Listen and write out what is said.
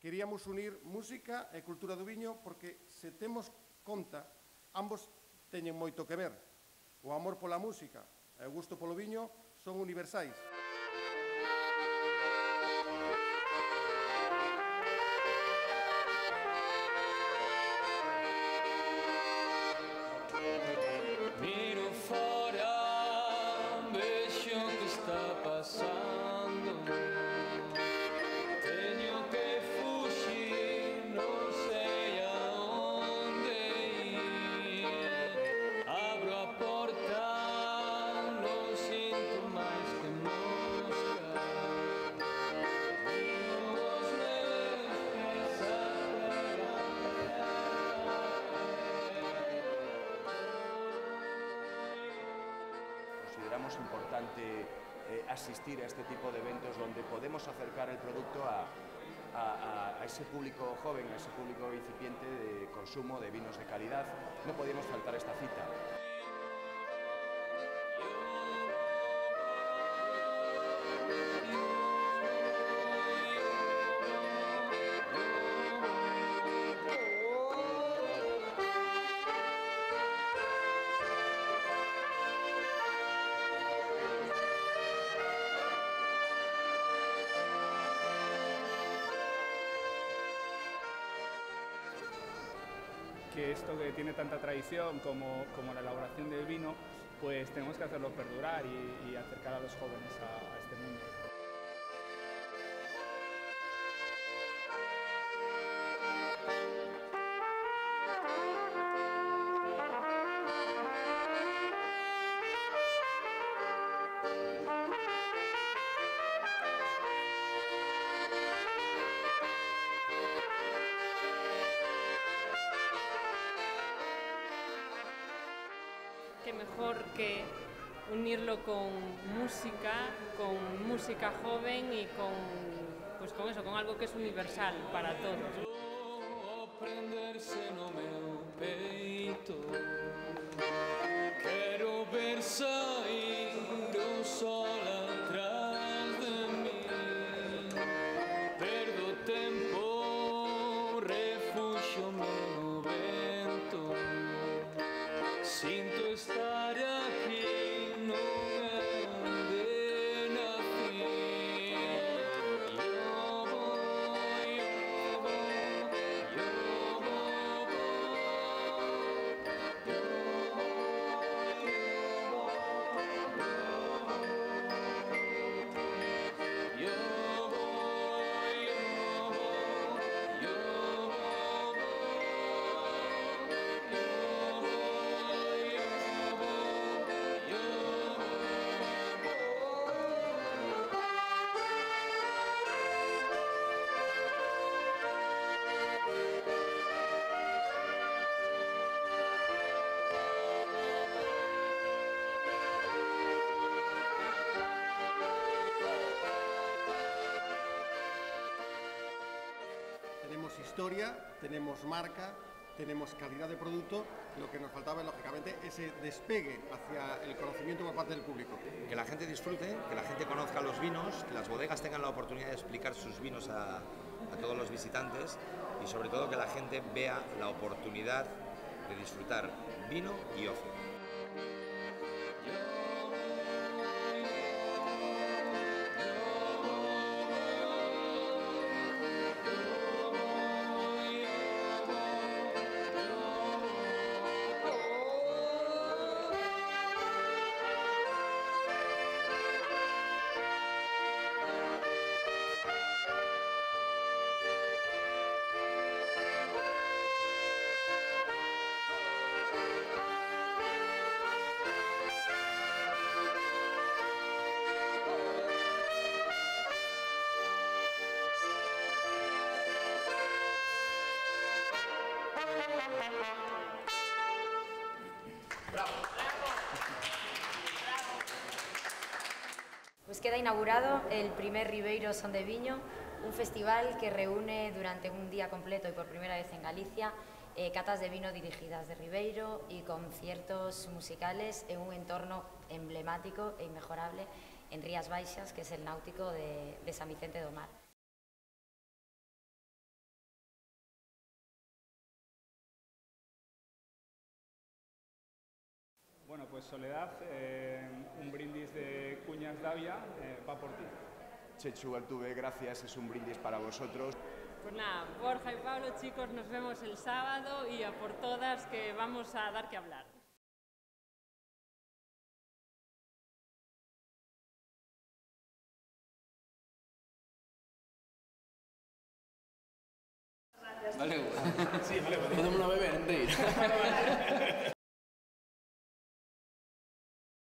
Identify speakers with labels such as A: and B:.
A: queríamos unir música e cultura do viño porque, se temos conta, ambos teñen moito que ver. O amor pola música e o gusto polo viño son universais.
B: Miro fora, vexo que está pasando. Teño que fuxir, non sei a onde ir. Abro a porta, non sinto máis que mosca. Os meus pés
C: Consideramos importante asistir a este tipo de eventos donde podemos acercar el producto a ese público joven, a ese público incipiente de consumo de vinos de calidad. No podíamos faltar esta cita.
D: Que esto que tiene tanta tradición como la elaboración del vino, pues tenemos que hacerlo perdurar y acercar a los jóvenes a este mundo.
E: Qué mejor que unirlo con música joven y con eso, con algo que es universal para todos.
B: Prenderse no meu peito, quero ver sair o sol atrás de mí. Perdo tempo, refuxo-me no vento. Sinto estar aquí, non é onde nací.
A: Tenemos historia, tenemos marca, tenemos calidad de producto. Lo que nos faltaba es, lógicamente, ese despegue hacia el conocimiento por parte del público.
F: Que la gente disfrute, que la gente conozca los vinos, que las bodegas tengan la oportunidad de explicar sus vinos a todos los visitantes y, sobre todo, que la gente vea la oportunidad de disfrutar vino y ocio.
G: Pues queda inaugurado el primer Ribeiro Son de Viño, un festival que reúne durante un día completo y por primera vez en Galicia catas de vino dirigidas de Ribeiro y conciertos musicales en un entorno emblemático e inmejorable en Rías Baixas, que es el náutico de San Vicente do Mar.
D: Soledad, un brindis de Cuñas Davia va por ti.
C: Chechu, Altuve, gracias, es un brindis para vosotros.
E: Pues nada, Borja y Pablo, chicos, nos vemos el sábado y a por todas, que vamos a dar que hablar.
B: Vale, sí, vale, podemos beber, Enrique.